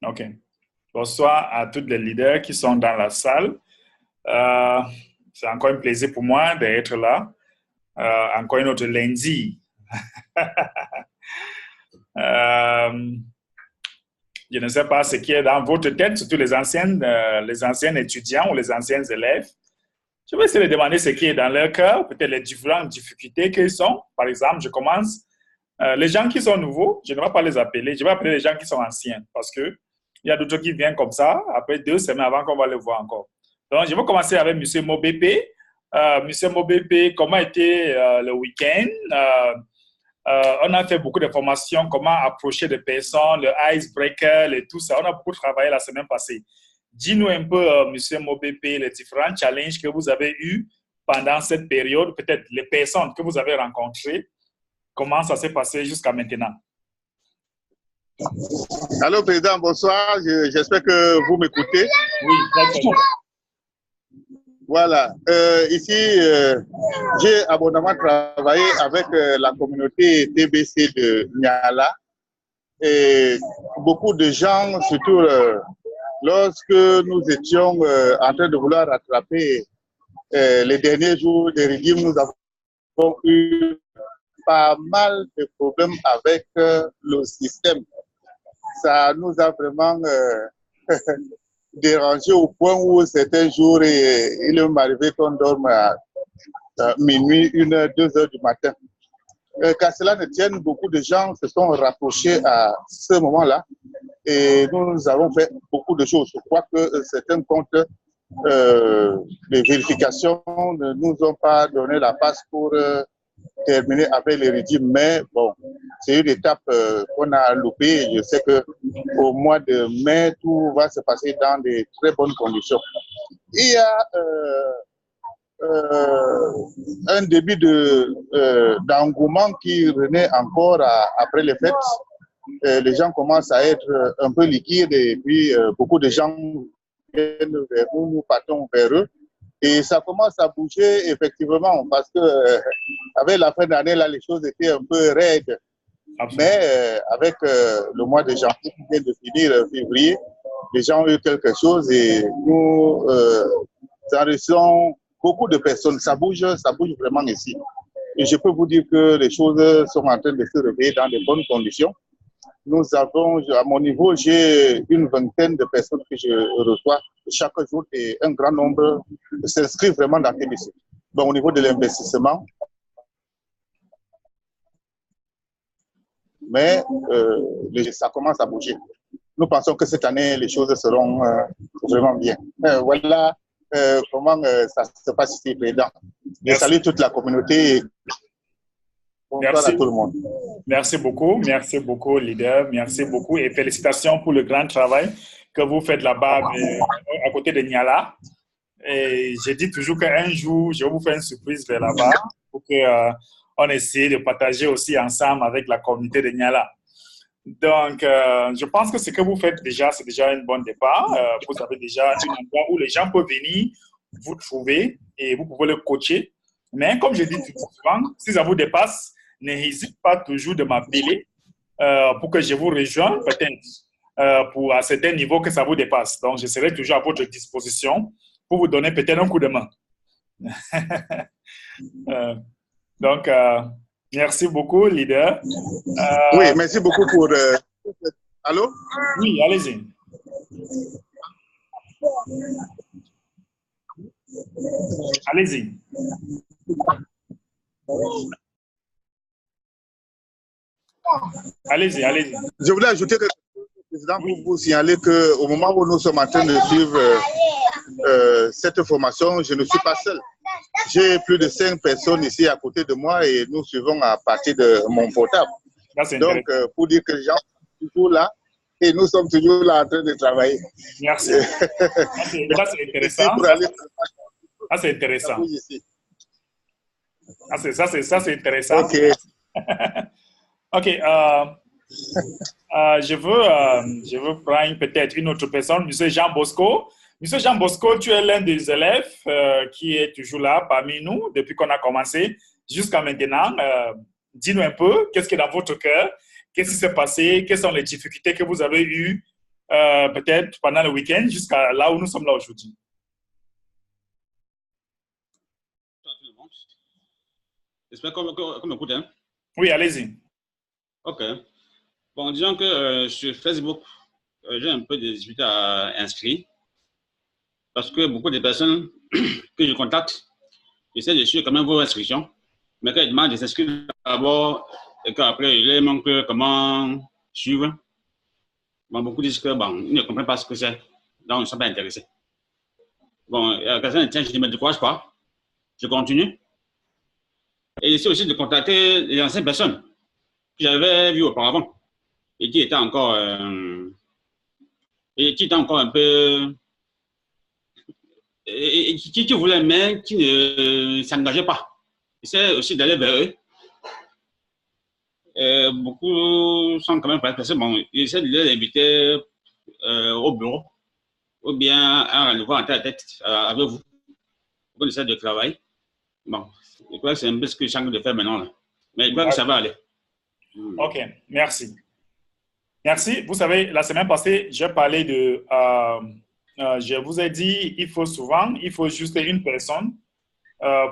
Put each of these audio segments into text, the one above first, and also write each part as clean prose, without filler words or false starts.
OK. Bonsoir à tous les leaders qui sont dans la salle. Euh, c'est encore un plaisir pour moi d'être là. Encore une autre lundi. Euh, je ne sais pas ce qui est dans votre tête, surtout les anciens étudiants ou les anciens élèves. Je vais essayer de demander ce qui est dans leur cœur, peut-être les différentes difficultés qu'ils ont. Par exemple, je commence. Les gens qui sont nouveaux, je ne vais pas les appeler, je vais appeler les gens qui sont anciens parce que il y a d'autres qui viennent comme ça, après 2 semaines avant qu'on va les voir encore. Donc, je vais commencer avec M. Mobépé. M. Mobépé, comment était le week-end? On a fait beaucoup de formations, comment approcher des personnes, le icebreaker et tout ça. On a beaucoup travaillé la semaine passée. Dis-nous un peu, M. Mobépé, les différents challenges que vous avez eus pendant cette période, peut-être les personnes que vous avez rencontrées. Comment ça s'est passé jusqu'à maintenant? Allô, Président, bonsoir. J'espère que vous m'écoutez. Oui, très bien. Voilà. Ici, j'ai abondamment travaillé avec la communauté TBC de Niala. Et beaucoup de gens, surtout lorsque nous étions en train de vouloir rattraper les derniers jours des régimes, nous avons eu pas mal de problèmes avec le système. Ça nous a vraiment dérangé au point où certains jours, il m'arrivait qu'on dorme à minuit, 1h, 2h du matin. Qu'à cela ne tienne, beaucoup de gens se sont rapprochés à ce moment-là et nous avons fait beaucoup de choses. Je crois que certains comptes de vérification ne nous ont pas donné la passe pour terminer avec les régimes, mais bon, c'est une étape qu'on a loupée. Je sais qu'au mois de mai, tout va se passer dans de très bonnes conditions. Il y a un début d'engouement qui renaît encore après les fêtes. Les gens commencent à être un peu liquides et puis beaucoup de gens viennent vers nous, nous partons vers eux. Et ça commence à bouger effectivement parce que avec la fin d'année, là, les choses étaient un peu raides. Absolument. Mais avec le mois de janvier qui vient de finir, février, les gens ont eu quelque chose et nous enregistrons beaucoup de personnes. Ça bouge vraiment ici. Et je peux vous dire que les choses sont en train de se réveiller dans de bonnes conditions. Nous avons, à mon niveau, j'ai une vingtaine de personnes que je reçois chaque jour et un grand nombre s'inscrivent vraiment dans TBC. Donc, au niveau de l'investissement, mais ça commence à bouger. Nous pensons que cette année, les choses seront vraiment bien. Voilà comment ça se passe ici, Président. Je salue toute la communauté. Bonsoir Merci. à tout le monde. Merci beaucoup, leader. Merci beaucoup et félicitations pour le grand travail que vous faites là-bas à côté de Niala. Et je dis toujours qu'un jour, je vais vous faire une surprise vers là-bas pour qu'on essaie de partager aussi ensemble avec la communauté de Niala. Donc, je pense que ce que vous faites déjà, c'est déjà un bon départ. Vous avez déjà un endroit où les gens peuvent venir vous trouver et vous pouvez le coacher. Mais comme je dis souvent, si ça vous dépasse, n'hésitez pas toujours de m'appeler pour que je vous rejoigne peut-être pour à certains niveaux que ça vous dépasse. Donc, je serai toujours à votre disposition pour vous donner peut-être un coup de main. Donc, merci beaucoup, leader. Oui, merci beaucoup pour... Allô? Oui, allez-y. Allez-y. Allez-y, allez-y. Je voulais ajouter que, Président, pour vous signaler qu'au moment où nous sommes en train de suivre cette formation, je ne suis pas seul. J'ai plus de 5 personnes ici à côté de moi et nous suivons à partir de mon portable. Donc, pour dire que les gens sont toujours là et nous sommes toujours là en train de travailler. Merci. Ça, c'est intéressant. Ça, c'est intéressant. Ça, c'est intéressant. OK. OK. Je veux prendre peut-être une autre personne, M. Jean Bosco. M. Jean Bosco, tu es l'un des élèves qui est toujours là parmi nous depuis qu'on a commencé jusqu'à maintenant. Dis-nous un peu, qu'est-ce qui est dans votre cœur? Qu'est-ce qui s'est passé? Quelles sont les difficultés que vous avez eues peut-être pendant le week-end jusqu'à là où nous sommes là aujourd'hui. J'espère qu'on m'écoute. Hein? Oui, allez-y. OK. Bon, disons que sur Facebook, j'ai un peu des difficultés à inscrire parce que beaucoup de personnes que je contacte essaient de suivre quand même vos instructions, mais quand ils demandent de s'inscrire d'abord et qu'après, ils leur manquent comment suivre, bon, beaucoup disent que bon, ils ne comprennent pas ce que c'est, donc ils ne sont pas intéressés. Bon, tiens, je ne me décourage pas, je continue. Et j'essaie aussi de contacter les anciennes personnes que j'avais vues auparavant et qui étaient encore un peu et qui voulaient mais qui ne s'engageaient pas. J'essaie aussi d'aller vers eux. Beaucoup sont quand même pressés. Bon, j'essaie de les inviter au bureau ou bien à un rendez-vous en tête à tête avec vous. On essaie de travailler. Bon, je crois que c'est un peu ce que je suis en train de faire maintenant. Là. Mais je crois que ça va aller. OK, merci. Merci. Vous savez, la semaine passée, j'ai parlé de... je vous ai dit, il faut juste une personne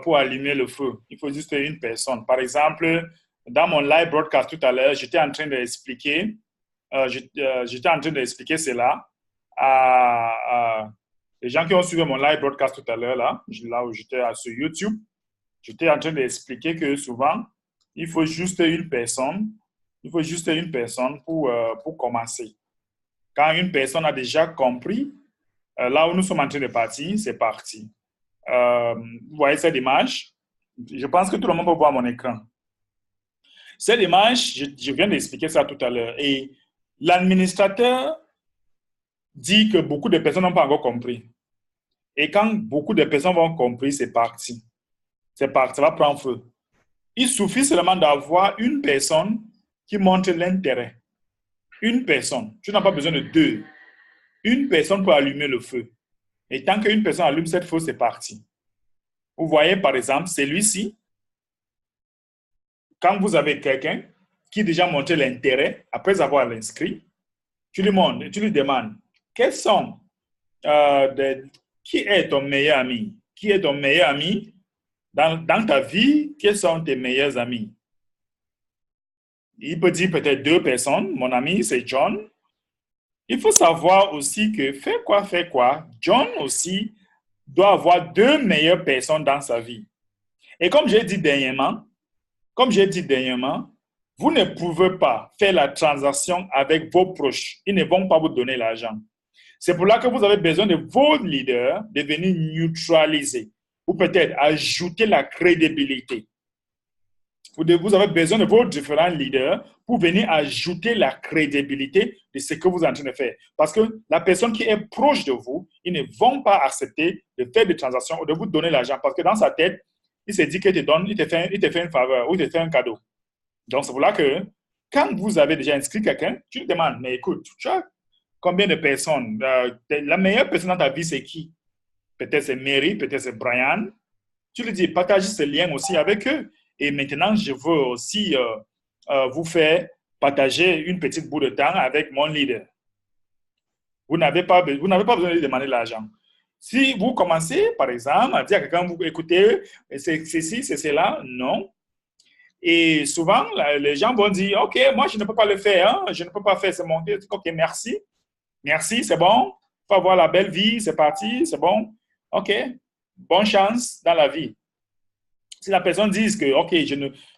pour allumer le feu. Il faut juste une personne. Par exemple, dans mon live broadcast tout à l'heure, j'étais en train d'expliquer cela à les gens qui ont suivi mon live broadcast tout à l'heure, là où j'étais sur YouTube. J'étais en train d'expliquer que souvent, il faut juste une personne. Il faut juste une personne pour commencer. Quand une personne a déjà compris, là où nous sommes en train de partir, c'est parti. Vous voyez cette image? Je pense que tout le monde peut voir mon écran. Cette image, je viens d'expliquer ça tout à l'heure. Et l'administrateur dit que beaucoup de personnes n'ont pas encore compris. Et quand beaucoup de personnes vont compris, c'est parti. C'est parti, ça va prendre feu. Il suffit seulement d'avoir une personne qui montre l'intérêt. Une personne. Tu n'as pas besoin de deux. Une personne pour allumer le feu. Et tant qu'une personne allume cette feu, c'est parti. Vous voyez, par exemple, celui-ci, quand vous avez quelqu'un qui déjà montré l'intérêt, après avoir l'inscrit, tu lui demandes, qui est ton meilleur ami? Qui est ton meilleur ami? Dans ta vie, quels sont tes meilleurs amis? Il peut dire peut-être deux personnes. Mon ami, c'est John. Il faut savoir aussi que fait quoi, John aussi doit avoir deux meilleures personnes dans sa vie. Et comme j'ai dit dernièrement, vous ne pouvez pas faire la transaction avec vos proches. Ils ne vont pas vous donner l'argent. C'est pour là que vous avez besoin de vos leaders de venir neutraliser ou peut-être ajouter la crédibilité. Vous avez besoin de vos différents leaders pour venir ajouter la crédibilité de ce que vous êtes en train de faire. Parce que la personne qui est proche de vous, ils ne vont pas accepter de faire des transactions ou de vous donner l'argent. Parce que dans sa tête, il se dit qu'il te fait une faveur ou il te fait un cadeau. Donc, c'est pour là que quand vous avez déjà inscrit quelqu'un, tu lui demandes, mais écoute, tu as combien de personnes? La meilleure personne dans ta vie, c'est qui? Peut-être c'est Mary, peut-être c'est Brian. Tu lui dis, partage ce lien aussi avec eux. Et maintenant, je veux aussi vous faire partager une petite bout de temps avec mon leader. Vous n'avez pas besoin de lui demander l'argent. Si vous commencez, par exemple, à dire à quelqu'un, vous écoutez, c'est ceci, c'est cela, non. Et souvent, les gens vont dire, OK, moi, je ne peux pas le faire. Hein? Je ne peux pas faire, c'est mon Dieu. OK, merci. Merci, c'est bon. Il faut avoir la belle vie, c'est parti, c'est bon. OK, bonne chance dans la vie. Si la personne dit que, OK,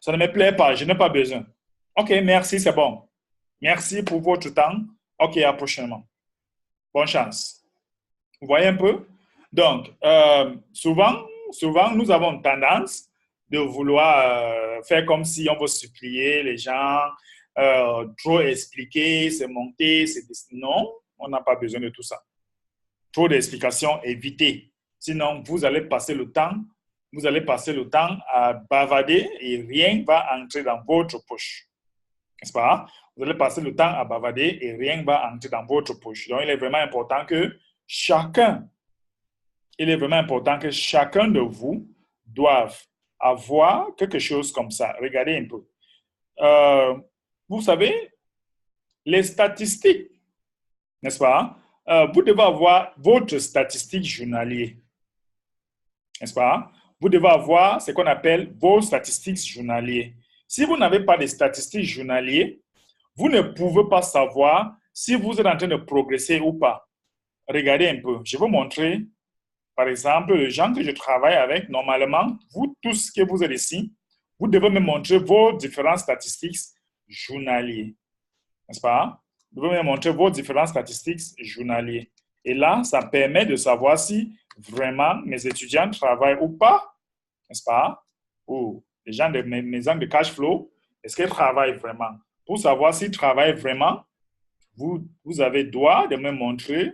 ça ne me plaît pas, je n'ai pas besoin. OK, merci, c'est bon. Merci pour votre temps. OK, à prochainement. Bonne chance. Vous voyez un peu? Donc, souvent, nous avons tendance de vouloir faire comme si on veut supplier les gens, trop expliquer, c'est monter, non, on n'a pas besoin de tout ça. Trop d'explications, évitez. Sinon, vous allez passer le temps à bavarder et rien ne va entrer dans votre poche. N'est-ce pas? Vous allez passer le temps à bavarder et rien ne va entrer dans votre poche. Donc, il est vraiment important que chacun de vous doive avoir quelque chose comme ça. Regardez un peu. Vous savez, les statistiques n'est-ce pas? Vous devez avoir votre statistique journalier, n'est-ce pas? Vous devez avoir ce qu'on appelle vos statistiques journaliers. Si vous n'avez pas de statistiques journaliers, vous ne pouvez pas savoir si vous êtes en train de progresser ou pas. Regardez un peu. Je vais vous montrer, par exemple, les gens que je travaille avec. Normalement, vous tous que vous êtes ici, vous devez me montrer vos différentes statistiques journaliers. N'est-ce pas? Vous devez me montrer vos différentes statistiques journaliers. Et là, ça permet de savoir si vraiment mes étudiants travaillent ou pas, n'est-ce pas? Ou les gens de mes maisons de cash flow, est-ce qu'ils travaillent vraiment? Pour savoir s'ils travaillent vraiment, vous avez droit de me montrer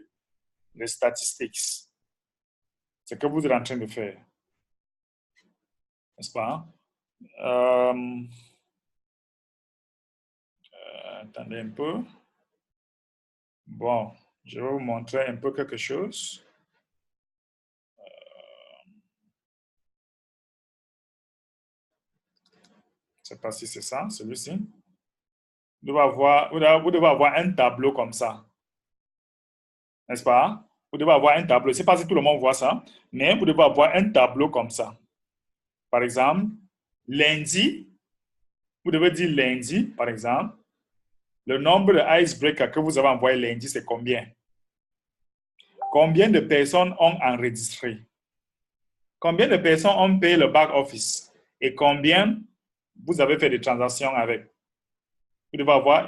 les statistiques. C'est ce que vous êtes en train de faire. N'est-ce pas? Attendez un peu. Bon, je vais vous montrer un peu quelque chose. Je ne sais pas si c'est ça, celui-ci. Vous devez avoir un tableau comme ça. N'est-ce pas? Vous devez avoir un tableau. Je ne sais pas si tout le monde voit ça, mais vous devez avoir un tableau comme ça. Par exemple, lundi, vous devez dire lundi, par exemple, le nombre de icebreakers que vous avez envoyé lundi, c'est combien? Combien de personnes ont enregistré? Combien de personnes ont payé le back office? Et combien vous avez fait des transactions avec? Vous devez avoir,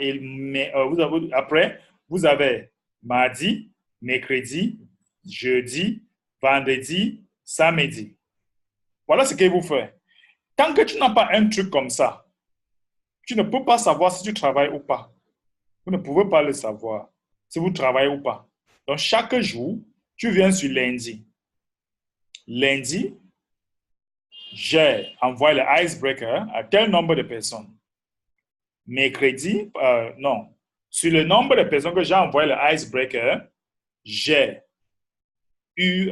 après, vous avez mardi, mercredi, jeudi, vendredi, samedi. Voilà ce que vous faites. Tant que tu n'as pas un truc comme ça, tu ne peux pas savoir si tu travailles ou pas. Vous ne pouvez pas le savoir si vous travaillez ou pas. Donc, chaque jour, tu viens sur lundi. Lundi, j'ai envoyé le icebreaker à tel nombre de personnes. Mercredi, non. Sur le nombre de personnes que j'ai envoyé le icebreaker, j'ai eu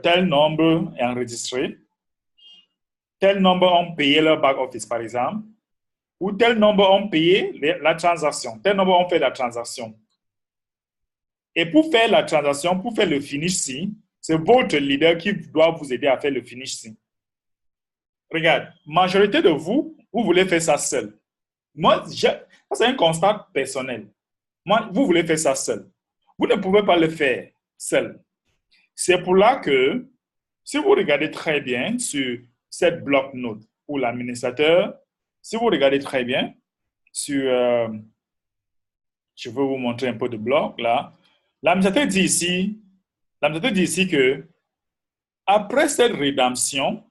tel nombre enregistré, tel nombre ont payé leur back office, par exemple, ou tel nombre ont payé la transaction, tel nombre ont fait la transaction. Et pour faire la transaction, pour faire le finish sim, c'est votre leader qui doit vous aider à faire le finish sim. Regarde, majorité de vous, vous voulez faire ça seul. Moi, ça c'est un constat personnel. Moi, vous voulez faire ça seul. Vous ne pouvez pas le faire seul. C'est pour là que, si vous regardez très bien sur cette bloc-notes pour l'administrateur, si vous regardez très bien sur, je vais vous montrer un peu de bloc là. L'administrateur dit ici que après cette rédemption,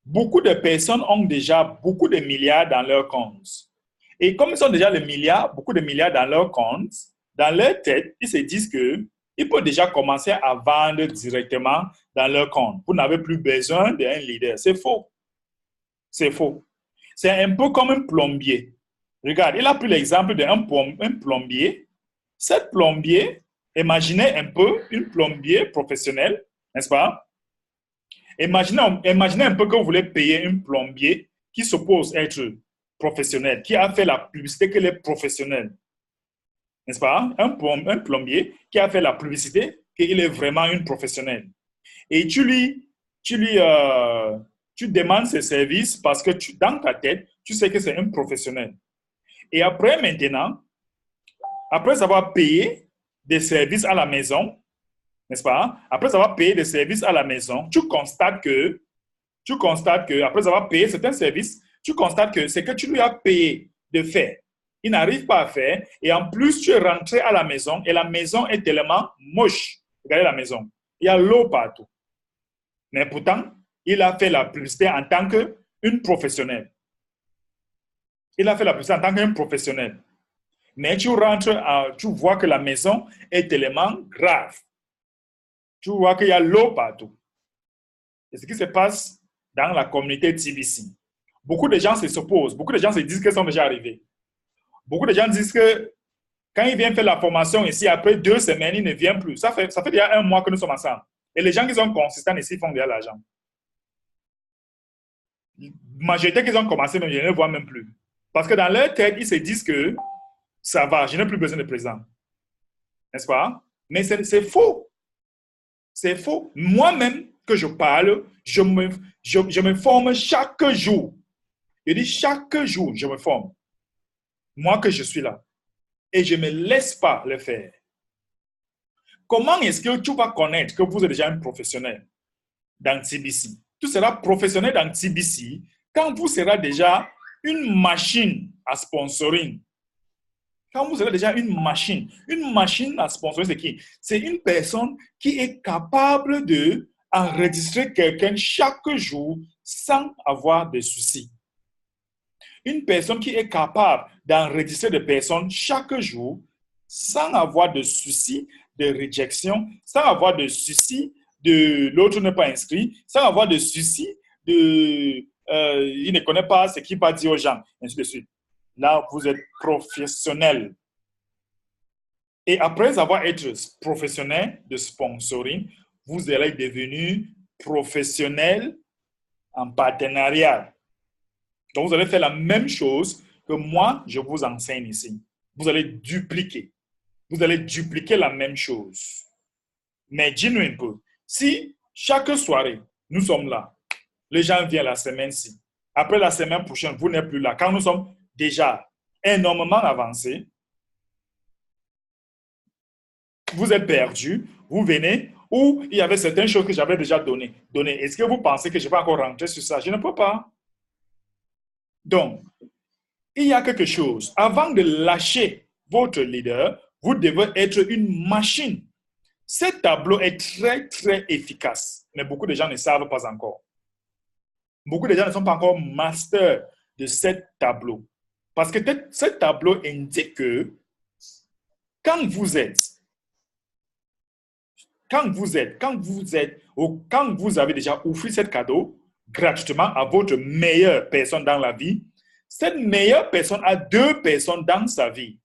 beaucoup de personnes ont déjà beaucoup de milliards dans leur compte. Et comme ils ont déjà beaucoup de milliards dans leur compte, dans leur tête, ils se disent qu'ils peuvent déjà commencer à vendre directement dans leur compte. Vous n'avez plus besoin d'un leader. C'est faux. C'est faux. C'est un peu comme un plombier. Regarde, il a pris l'exemple d'un plombier. Cet plombier, imaginez un peu un plombier professionnel, n'est-ce pas? Imaginez un peu que vous voulez payer un plombier qui suppose être professionnel, qui a fait la publicité qu'il est professionnel. N'est-ce pas? Un plombier qui a fait la publicité qu'il est vraiment un professionnel. Et tu demandes ses services parce que dans ta tête, tu sais que c'est un professionnel. Et après, maintenant, après avoir payé des services à la maison, n'est-ce pas? Après avoir payé des services à la maison, tu constates que après avoir payé certains services, tu constates que c'est que tu lui as payé de faire. Il n'arrive pas à faire. Et en plus, tu es rentré à la maison et la maison est tellement moche. Regardez la maison. Il y a l'eau partout. Mais pourtant, il a fait la publicité en tant qu'une professionnelle. Il a fait la publicité en tant qu'un professionnel. Mais tu rentres, tu vois que la maison est tellement grave. Tu vois qu'il y a l'eau partout. C'est ce qui se passe dans la communauté TBC. Beaucoup de gens s'opposent. Beaucoup de gens se disent qu'ils sont déjà arrivés. Beaucoup de gens disent que quand ils viennent faire la formation ici, après 2 semaines, ils ne viennent plus. Ça fait déjà 1 mois que nous sommes ensemble. Et les gens qui sont consistants ici font déjà l'argent. La majorité qui ont commencé, mais je ne les vois même plus. Parce que dans leur tête, ils se disent que ça va, je n'ai plus besoin de président. n'est-ce pas? Mais c'est faux. C'est faux. Moi-même, que je parle, je me forme chaque jour. Je dis chaque jour, je me forme. Moi que je suis là. Et je ne me laisse pas le faire. Comment est-ce que tu vas connaître que vous êtes déjà un professionnel dans TBC? Tu seras professionnel dans TBC quand vous serez déjà une machine à sponsoring. Quand vous avez déjà une machine à sponsoring, c'est qui? C'est une personne qui est capable d'enregistrer quelqu'un chaque jour sans avoir de soucis. Une personne qui est capable d'enregistrer des personnes chaque jour sans avoir de soucis de réjection, sans avoir de soucis de l'autre n'est pas inscrit, sans avoir de soucis de il ne connaît pas ce qu'il va dire aux gens, ainsi de suite. Là, vous êtes professionnel. Et après avoir été professionnel de sponsoring, vous allez devenir professionnel en partenariat. Donc, vous allez faire la même chose que moi, je vous enseigne ici. Vous allez dupliquer. Vous allez dupliquer la même chose. Mais dis-nous un peu, si chaque soirée, nous sommes là, les gens viennent la semaine-ci, après la semaine prochaine, vous n'êtes plus là, quand nous sommes déjà énormément avancés, vous êtes perdu, vous venez, ou il y avait certaines choses que j'avais déjà données. Est-ce que vous pensez que je vais encore rentrer sur ça? Je ne peux pas. Donc, il y a quelque chose. Avant de lâcher votre leader, vous devez être une machine. Ce tableau est très, très efficace, mais beaucoup de gens ne savent pas encore. Beaucoup de gens ne sont pas encore masters de ce tableau. Parce que ce tableau indique que quand vous avez déjà offert ce cadeau gratuitement à votre meilleure personne dans la vie, cette meilleure personne a deux personnes dans sa vie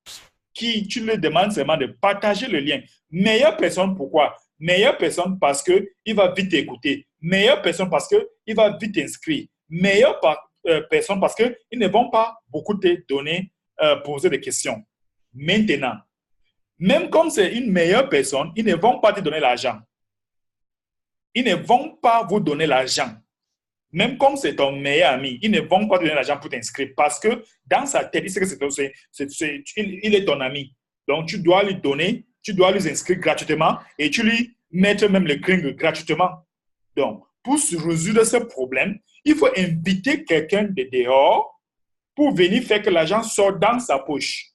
qui tu lui demandes seulement de partager le lien. Meilleure personne, pourquoi? Meilleure personne parce qu'il va vite écouter. Meilleure personne parce qu'il va vite inscrire. Meilleure personne parce qu'ils ne vont pas beaucoup te donner, poser des questions. Maintenant, même comme c'est une meilleure personne, ils ne vont pas te donner l'argent. Ils ne vont pas vous donner l'argent. Même comme c'est ton meilleur ami, ils ne vont pas te donner l'argent pour t'inscrire parce que dans sa tête, il sait que il est ton ami. Donc, tu dois lui donner, tu dois lui inscrire gratuitement et tu lui mettre même le cring gratuitement. Donc, pour résoudre ce problème, il faut inviter quelqu'un de dehors pour venir faire que l'argent sorte dans sa poche.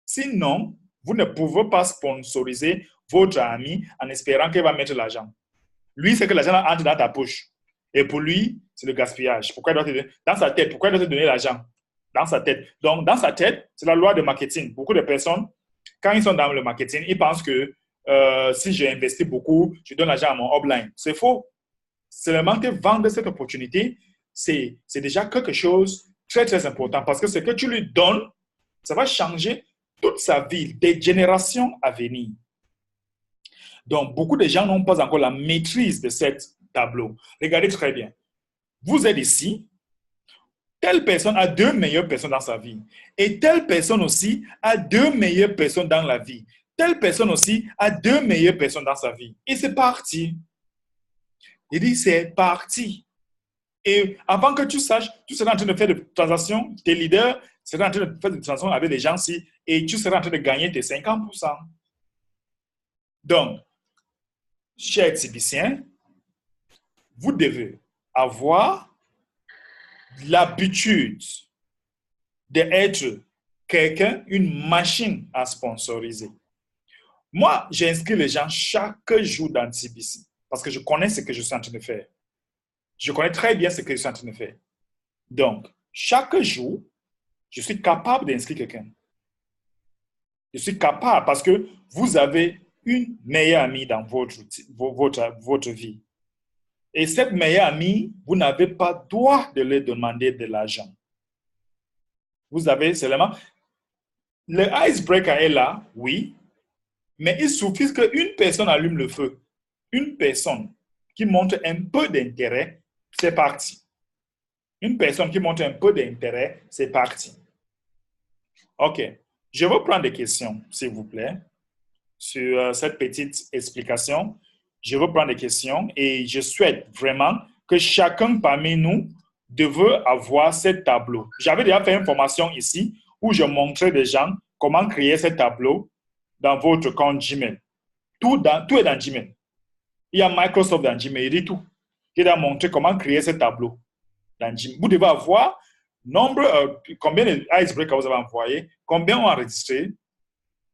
Sinon, vous ne pouvez pas sponsoriser votre ami en espérant qu'il va mettre l'argent. Lui, c'est que l'argent entre dans ta poche. Et pour lui, c'est le gaspillage. Pourquoi il doit te donner? Dans sa tête, pourquoi il doit te donner l'argent? Dans sa tête. Donc, dans sa tête, c'est la loi de marketing. Beaucoup de personnes, quand ils sont dans le marketing, ils pensent que si j'ai investi beaucoup, je donne l'argent à mon upline. C'est faux. Seulement que vendre cette opportunité, c'est déjà quelque chose de très, très important parce que ce que tu lui donnes, ça va changer toute sa vie, des générations à venir. Donc, beaucoup de gens n'ont pas encore la maîtrise de ce tableau. Regardez très bien. Vous êtes ici. Telle personne a deux meilleures personnes dans sa vie. Et telle personne aussi a deux meilleures personnes dans la vie. Telle personne aussi a deux meilleures personnes dans sa vie. Et c'est parti. Il dit, c'est parti. Et avant que tu saches, tu seras en train de faire des transactions, tes leaders seront en train de faire des transactions avec des gens-ci et tu seras en train de gagner tes 50%. Donc, chers Tibiciens, vous devez avoir l'habitude d'être quelqu'un, une machine à sponsoriser. Moi, j'inscris les gens chaque jour dans TBC parce que je connais ce que je suis en train de faire. Je connais très bien ce que je suis en train de faire. Donc, chaque jour, je suis capable d'inscrire quelqu'un. Je suis capable parce que vous avez une meilleure amie dans votre vie. Et cette meilleure amie, vous n'avez pas droit de lui demander de l'argent. Vous avez seulement... Le icebreaker est là, oui, mais il suffit qu'une personne allume le feu. Une personne qui montre un peu d'intérêt, c'est parti. Une personne qui montre un peu d'intérêt, c'est parti. OK. Je vais prendre des questions, s'il vous plaît, sur cette petite explication. Je veux prendre des questions et je souhaite vraiment que chacun parmi nous devait avoir ce tableau. J'avais déjà fait une formation ici où je montrais des gens comment créer ce tableau dans votre compte Gmail. Tout est dans Gmail. Il y a Microsoft dans Gmail, il dit tout. Il a montré comment créer ce tableau dans Gmail. Vous devez avoir combien de icebreakers vous avez envoyé, combien ont enregistré,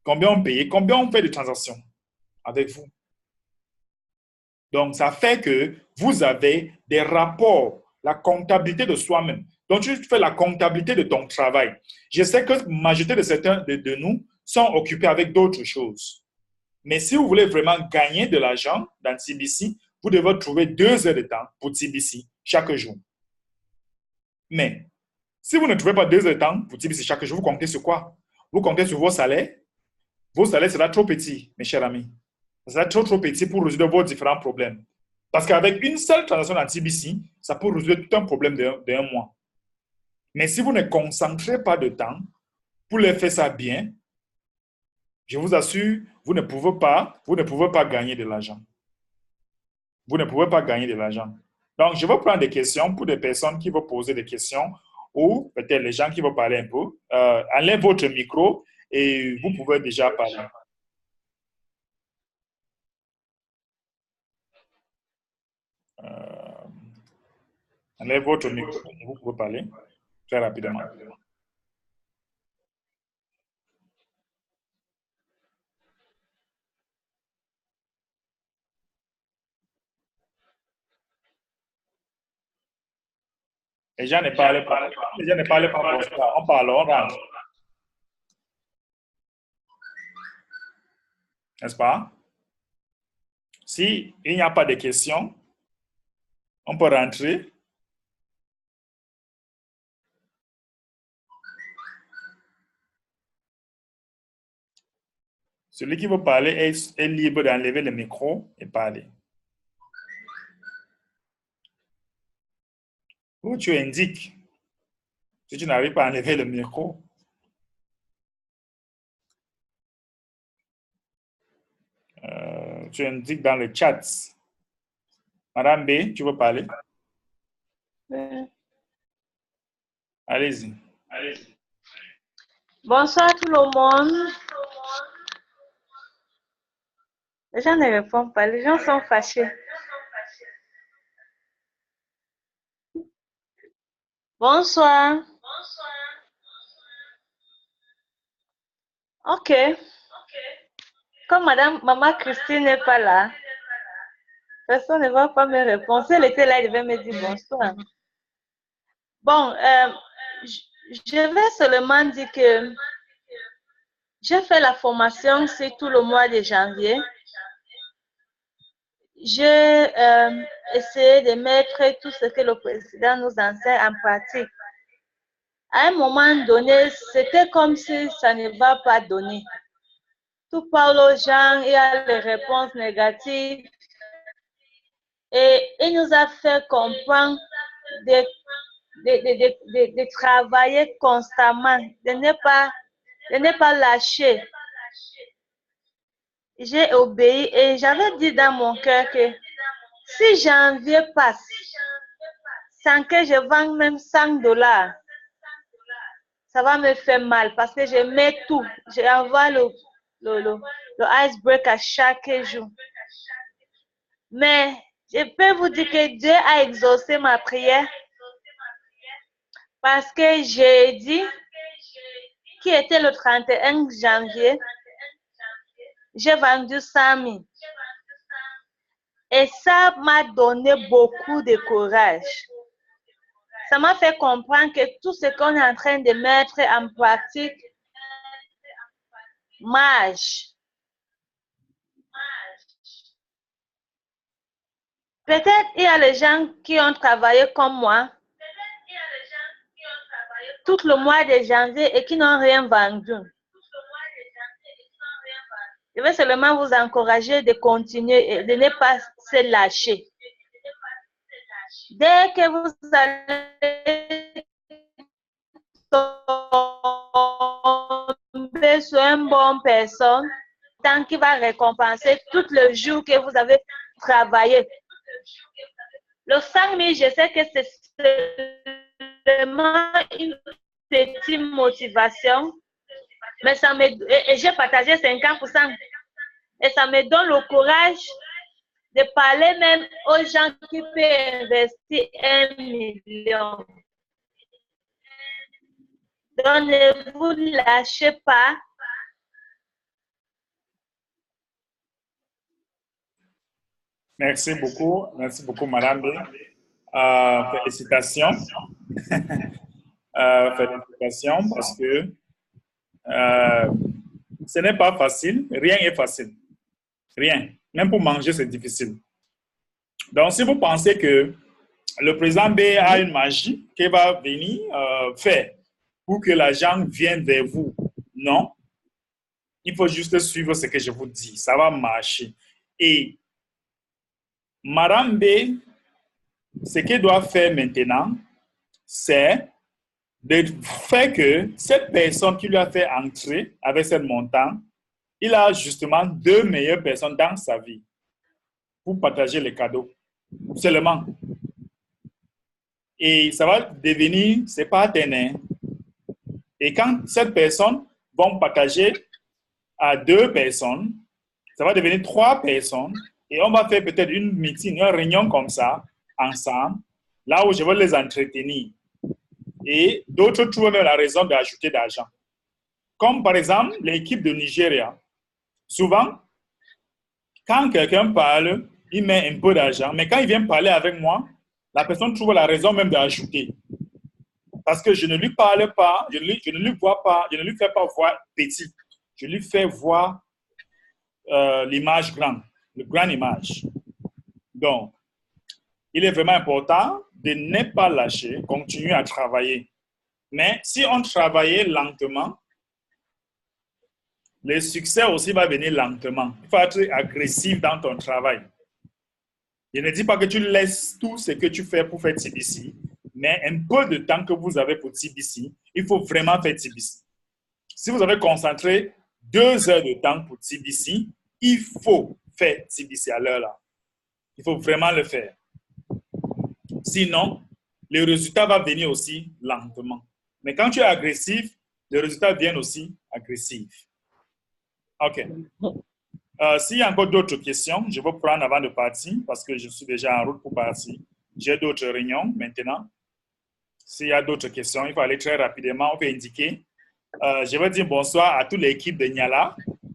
combien ont payé, combien ont fait de transactions avec vous. Donc, ça fait que vous avez des rapports, la comptabilité de soi-même. Donc, tu fais la comptabilité de ton travail. Je sais que la majorité de certains de nous sont occupés avec d'autres choses. Mais si vous voulez vraiment gagner de l'argent dans TBC, vous devez trouver 2 heures de temps pour TBC chaque jour. Mais si vous ne trouvez pas 2 heures de temps pour TBC chaque jour, vous comptez sur quoi? Vous comptez sur vos salaires. Vos salaires seront trop petits, mes chers amis. Ça sera trop petit pour résoudre vos différents problèmes. Parce qu'avec une seule transaction dans TBC, ça peut résoudre tout un problème d'un mois. Mais si vous ne concentrez pas de temps pour les faire ça bien, je vous assure, vous ne pouvez pas gagner de l'argent. Vous ne pouvez pas gagner de l'argent. Donc, je vais prendre des questions pour des personnes qui vont poser des questions ou peut-être les gens qui vont parler un peu. Enlevez votre micro et vous pouvez déjà parler. Enlevez votre micro et vous pouvez parler très rapidement. Les gens ne parlent pas. Les gens ne parlent pas bonsoir. On parle, on rentre. N'est-ce pas? Si il n'y a pas de questions, on peut rentrer. Celui qui veut parler est libre d'enlever le micro et parler. Ou tu indiques, si tu n'arrives pas à enlever le micro, tu indiques dans le chat. Madame B, tu veux parler? Oui. Allez-y. Bonsoir tout le monde. Les gens ne répondent pas, les gens sont fâchés. Bonsoir. Ok. Comme Maman Christine n'est pas là, personne ne va pas me répondre. Si elle était là, elle devait me dire bonsoir. Bon, je vais seulement dire que j'ai fait la formation sur tout le mois de janvier. J'ai essayé de mettre tout ce que le président nous enseigne en pratique. À un moment donné, c'était comme si ça ne va pas donner. Tout parle aux gens, il y a les réponses négatives. Et il nous a fait comprendre de travailler constamment, de ne pas lâcher. J'ai obéi et j'avais dit dans mon cœur que si janvier passe sans que je vende même $100, ça va me faire mal parce que je mets tout. J'envoie le icebreaker chaque jour. Mais je peux vous dire que Dieu a exaucé ma prière parce que jeudi, qui était le 31 janvier, j'ai vendu 100 000. Et ça m'a donné beaucoup de courage. Ça m'a fait comprendre que tout ce qu'on est en train de mettre en pratique marche. Peut-être il y a les gens qui ont travaillé comme moi tout le mois de janvier et qui n'ont rien vendu. Je vais seulement vous encourager de continuer et de ne pas se lâcher. Dès que vous allez tomber sur une bonne personne, montant qui va récompenser tout le jour que vous avez travaillé. Le 5 000, je sais que c'est seulement une petite motivation, mais ça me, et j'ai partagé 50%. Et ça me donne le courage de parler même aux gens qui peuvent investir 1 million. Donc, ne vous lâchez pas. Merci beaucoup, Madame B. Félicitations. Félicitations parce que ce n'est pas facile, rien n'est facile. Rien. Même pour manger, c'est difficile. Donc, si vous pensez que le président B a une magie qu'il va venir faire pour que l'argent vienne vers vous, non. Il faut juste suivre ce que je vous dis. Ça va marcher. Et Madame B, ce qu'elle doit faire maintenant, c'est de faire que cette personne qui lui a fait entrer avec ce montant, il a justement 2 meilleures personnes dans sa vie pour partager les cadeaux. Seulement. Et ça va devenir ses partenaires. Et quand cette personne va partager à 2 personnes, ça va devenir 3 personnes. Et on va faire peut-être une meeting, une réunion comme ça, ensemble, là où je vais les entretenir. Et d'autres trouvent même la raison d'ajouter d'argent. Comme par exemple l'équipe de Nigeria. Souvent, quand quelqu'un parle, il met un peu d'argent, mais quand il vient parler avec moi, la personne trouve la raison même d'ajouter. Parce que je ne lui parle pas, je ne lui vois pas, je ne lui fais pas voir petit. Je lui fais voir l'image grande, le grand image. Donc, il est vraiment important de ne pas lâcher, continuer à travailler. Mais si on travaillait lentement, le succès aussi va venir lentement. Il faut être agressif dans ton travail. Je ne dis pas que tu laisses tout ce que tu fais pour faire TBC, mais un peu de temps que vous avez pour TBC, il faut vraiment faire TBC. Si vous avez concentré 2 heures de temps pour TBC, il faut faire TBC à l'heure là. Il faut vraiment le faire. Sinon, le résultat va venir aussi lentement. Mais quand tu es agressif, les résultats viennent aussi agressifs. OK. S'il y a encore d'autres questions, je vais prendre avant de partir parce que je suis déjà en route pour partir. J'ai d'autres réunions maintenant. S'il y a d'autres questions, il faut aller très rapidement. On peut indiquer. Je vais dire bonsoir à toute l'équipe de Niala.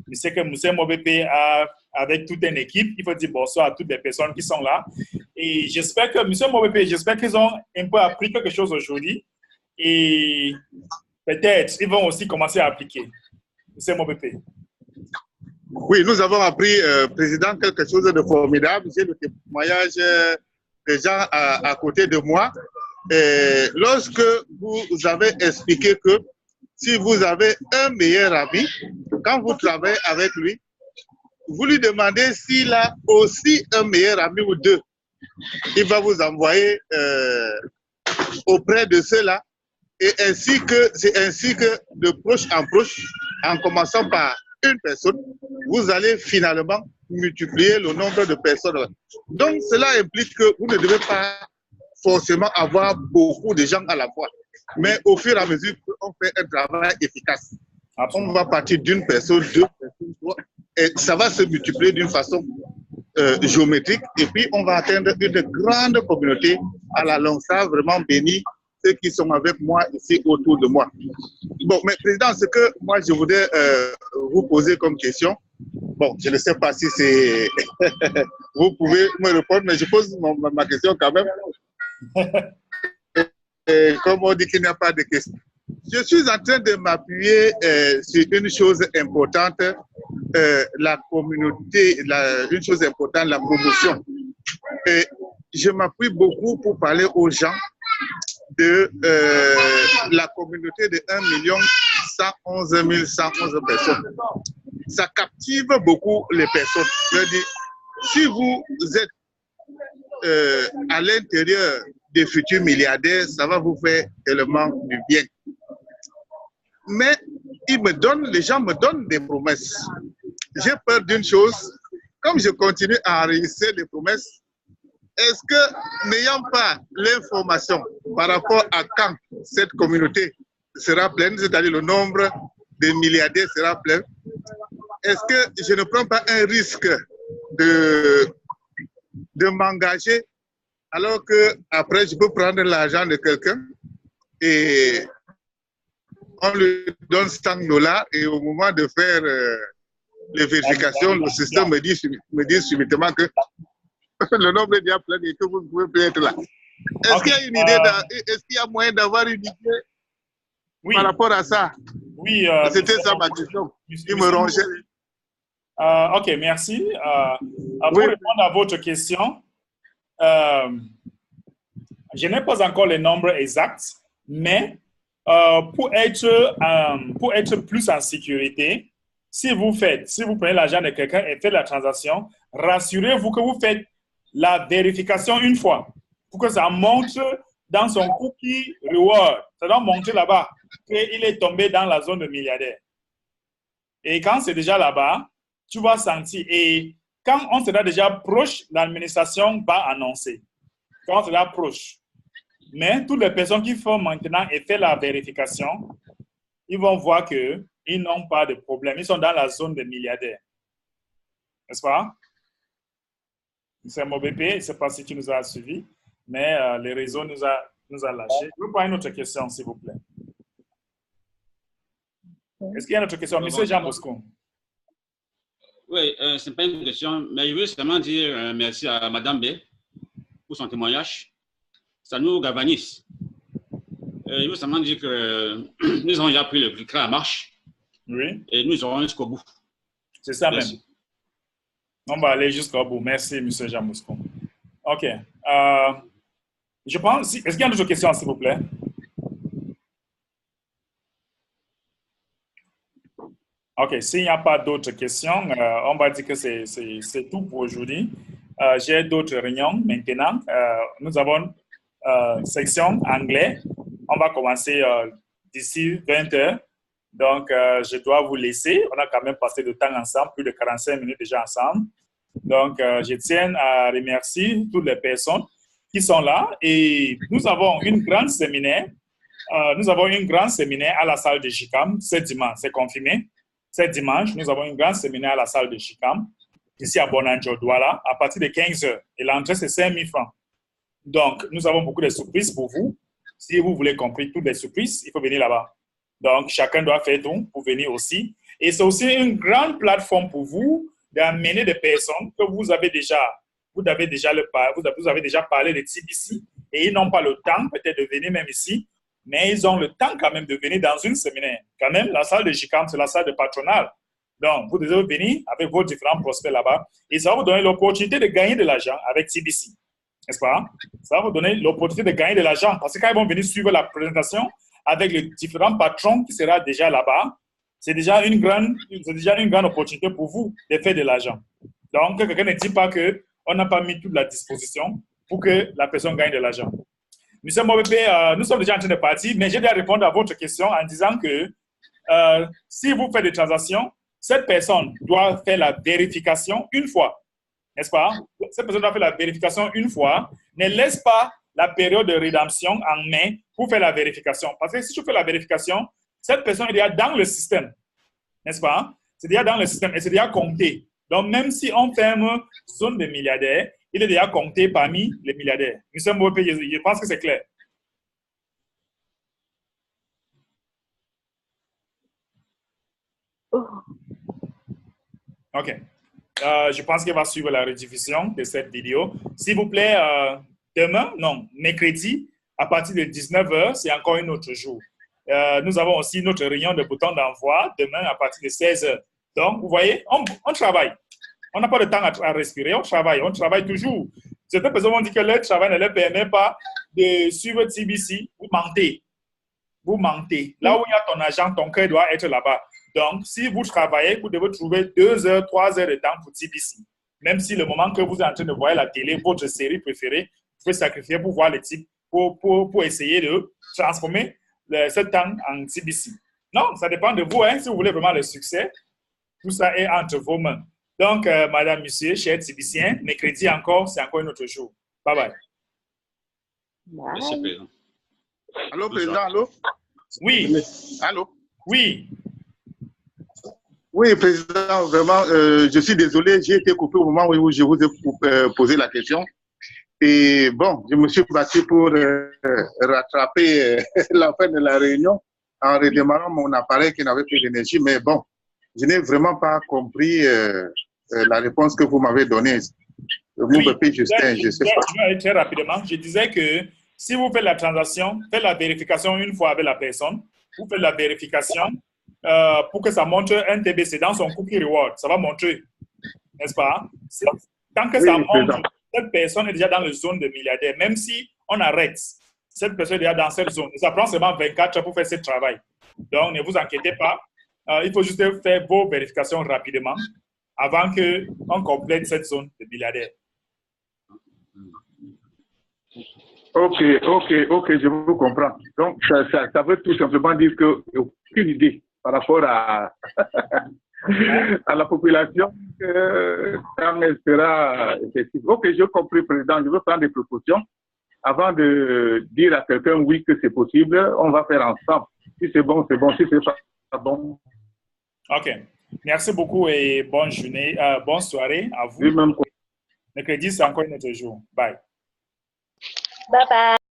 Je sais que M. Mobepe a avec toute une équipe. Il faut dire bonsoir à toutes les personnes qui sont là. Et j'espère que, M. Mobepe, j'espère qu'ils ont un peu appris quelque chose aujourd'hui. Et peut-être ils vont aussi commencer à appliquer. M. Mobepe. Oui, nous avons appris, Président, quelque chose de formidable. J'ai le témoignage des gens à côté de moi. Et lorsque vous avez expliqué que si vous avez un meilleur ami, quand vous travaillez avec lui, vous lui demandez s'il a aussi un meilleur ami ou 2. Il va vous envoyer auprès de ceux-là. Et c'est ainsi que de proche en proche, en commençant par une personne, vous allez finalement multiplier le nombre de personnes. Donc, cela implique que vous ne devez pas forcément avoir beaucoup de gens à la fois. Mais au fur et à mesure qu'on fait un travail efficace, on va partir d'une personne, 2 personnes, 3, et ça va se multiplier d'une façon géométrique. Et puis, on va atteindre une grande communauté à la longue. Ça a vraiment béni ceux qui sont avec moi ici autour de moi. Bon, mais Président, ce que moi je voudrais vous poser comme question, bon, je ne sais pas si c'est... vous pouvez me répondre, mais je pose ma question quand même. Et comme on dit qu'il n'y a pas de question. Je suis en train de m'appuyer sur une chose importante, la communauté, une chose importante, la promotion. Et je m'appuie beaucoup pour parler aux gens de la communauté de 1 111 111 personnes. Ça captive beaucoup les personnes. Je veux dire, si vous êtes à l'intérieur des futurs milliardaires, ça va vous faire tellement du bien. Mais les gens me donnent des promesses. j'ai peur d'une chose. Comme je continue à enregistrer les promesses, est-ce que, n'ayant pas l'information par rapport à quand cette communauté sera pleine, c'est-à-dire le nombre de milliardaires sera plein, est-ce que je ne prends pas un risque de m'engager alors que après je peux prendre l'argent de quelqu'un et on lui donne $100 et au moment de faire les vérifications, le système me dit subitement que le nombre est déjà plein et que vous ne pouvez plus être là. Est-ce qu'il y a une idée, est-ce qu'il y a moyen d'avoir une idée par rapport à ça? Oui. C'était ça ma question. Il me rongeait. Ok, merci. Pour répondre à votre question, je n'ai pas encore les nombres exacts, mais pour être plus en sécurité, si vous prenez l'argent de quelqu'un et faites la transaction, rassurez-vous que vous faites la vérification une fois pour que ça montre dans son cookie reward. Ça doit montrer là-bas qu'il est tombé dans la zone de milliardaire. Et quand c'est déjà là-bas, tu vas sentir. Et quand on sera déjà proche, l'administration va annoncer. Quand on sera proche. Mais toutes les personnes qui font maintenant et font la vérification, ils vont voir qu'ils n'ont pas de problème. Ils sont dans la zone des milliardaires. N'est-ce pas? C'est MOBP, je ne sais pas si tu nous as suivis, mais le réseau nous a lâchés. Je veux prendre une autre question, s'il vous plaît. Est-ce qu'il y a une autre question? Monsieur Jean Moscon. Oui, ce n'est pas une question, mais je veux seulement dire merci à Mme B pour son témoignage. Ça nous galvanise. Je veux seulement dire que nous avons déjà pris le train en marche. Oui. Et nous aurons jusqu'au bout. C'est ça Merci. même. On va aller jusqu'au bout. Merci, M. Jean Moscon. OK. Je pense. Est-ce qu'il y a d'autres questions, s'il vous plaît? OK. S'il n'y a pas d'autres questions, on va dire que c'est tout pour aujourd'hui. J'ai d'autres réunions maintenant. Nous avons section anglais. On va commencer d'ici 20 h. Donc, je dois vous laisser. On a quand même passé du temps ensemble, plus de 45 minutes déjà ensemble. Donc, je tiens à remercier toutes les personnes qui sont là. Et nous avons une grande séminaire. Nous avons une grande séminaire à la salle de JICAM ce dimanche. C'est confirmé. Ce dimanche, nous avons une grande séminaire à la salle de JICAM, ici à Bonanjo, Douala, à partir de 15 h. Et l'entrée, c'est 5 000 francs. Donc, nous avons beaucoup de surprises pour vous. Si vous voulez comprendre toutes les surprises, il faut venir là-bas. Donc, chacun doit faire tout pour venir aussi. Et c'est aussi une grande plateforme pour vous d'amener des personnes que vous avez déjà parlé de TBC et ils n'ont pas le temps peut-être de venir même ici, mais ils ont le temps quand même de venir dans une séminaire. Quand même, la salle de JICAM, c'est la salle de patronale. Donc, vous devez venir avec vos différents prospects là-bas et ça va vous donner l'opportunité de gagner de l'argent avec TBC. N'est-ce pas? Ça va vous donner l'opportunité de gagner de l'argent parce que quand ils vont venir suivre la présentation avec les différents patrons qui seront déjà là-bas, c'est déjà une grande opportunité pour vous de faire de l'argent. Donc, quelqu'un ne dit pas qu'on n'a pas mis toute la disposition pour que la personne gagne de l'argent. Monsieur Mobépé, nous sommes déjà en train de partir, mais je dois répondre à votre question en disant que si vous faites des transactions, cette personne doit faire la vérification une fois. N'est-ce pas? Cette personne doit faire la vérification une fois. Ne laisse pas la période de rédemption en main pour faire la vérification. Parce que si tu fais la vérification, cette personne est déjà dans le système. N'est-ce pas? C'est déjà dans le système et c'est déjà compté. Donc, même si on ferme zone de milliardaires, il est déjà compté parmi les milliardaires. Monsieur Mopé, je pense que c'est clair. OK. Je pense qu'il va suivre la rediffusion de cette vidéo. S'il vous plaît, mercredi, à partir de 19 h, c'est encore un autre jour. Nous avons aussi notre réunion de bouton d'envoi demain à partir de 16 h. Donc, vous voyez, on travaille. On n'a pas de temps à respirer, on travaille toujours. Certaines personnes vont dire que leur travail ne leur permet pas de suivre TBC. Vous mentez. Vous mentez. Là où il y a ton argent, ton cœur doit être là-bas. Donc, si vous travaillez, vous devez trouver 2 heures, 3 heures de temps pour TBC. Même si le moment que vous êtes en train de voir la télé, votre série préférée, vous pouvez sacrifier pour voir les types, pour essayer de transformer ce temps en TBC. Non, ça dépend de vous. Hein, si vous voulez vraiment le succès, Tout ça est entre vos mains. Donc, madame, monsieur, chers Tibiciens, mercredi encore, c'est encore un autre jour. Bye bye. Merci, Président. Allô, Président, allô? Oui. Allô? Oui. Oui, Président, vraiment, je suis désolé, j'ai été coupé au moment où je vous ai posé la question. Et bon, je me suis battu pour rattraper la fin de la réunion en redémarrant mon appareil qui n'avait plus d'énergie. Mais bon, je n'ai vraiment pas compris la réponse que vous m'avez donnée. Oui, Justin, je sais pas. Je vais aller très rapidement. Je disais que si vous faites la transaction, faites la vérification une fois avec la personne. Vous faites la vérification pour que ça montre un TBC dans son cookie reward. Ça va montrer, n'est-ce pas? Tant que ça montre, cette personne est déjà dans la zone de milliardaire. Même si on arrête, cette personne est déjà dans cette zone. Ça prend seulement 24 heures pour faire ce travail. Donc, ne vous inquiétez pas. Il faut juste faire vos vérifications rapidement avant qu'on complète cette zone de milliardaire. Ok, je vous comprends. Donc, ça veut tout simplement dire qu'aucune idée par rapport à, à la population, quand elle sera effective. Ok, j'ai compris, Président, je veux prendre des précautions. Avant de dire à quelqu'un oui que c'est possible, on va faire ensemble. Si c'est bon, c'est bon. Si c'est pas bon. Ok. Merci beaucoup et bonne journée, bonne soirée à vous. Oui, même. Mercredi, c'est encore un autre jour. Bye. Bye bye.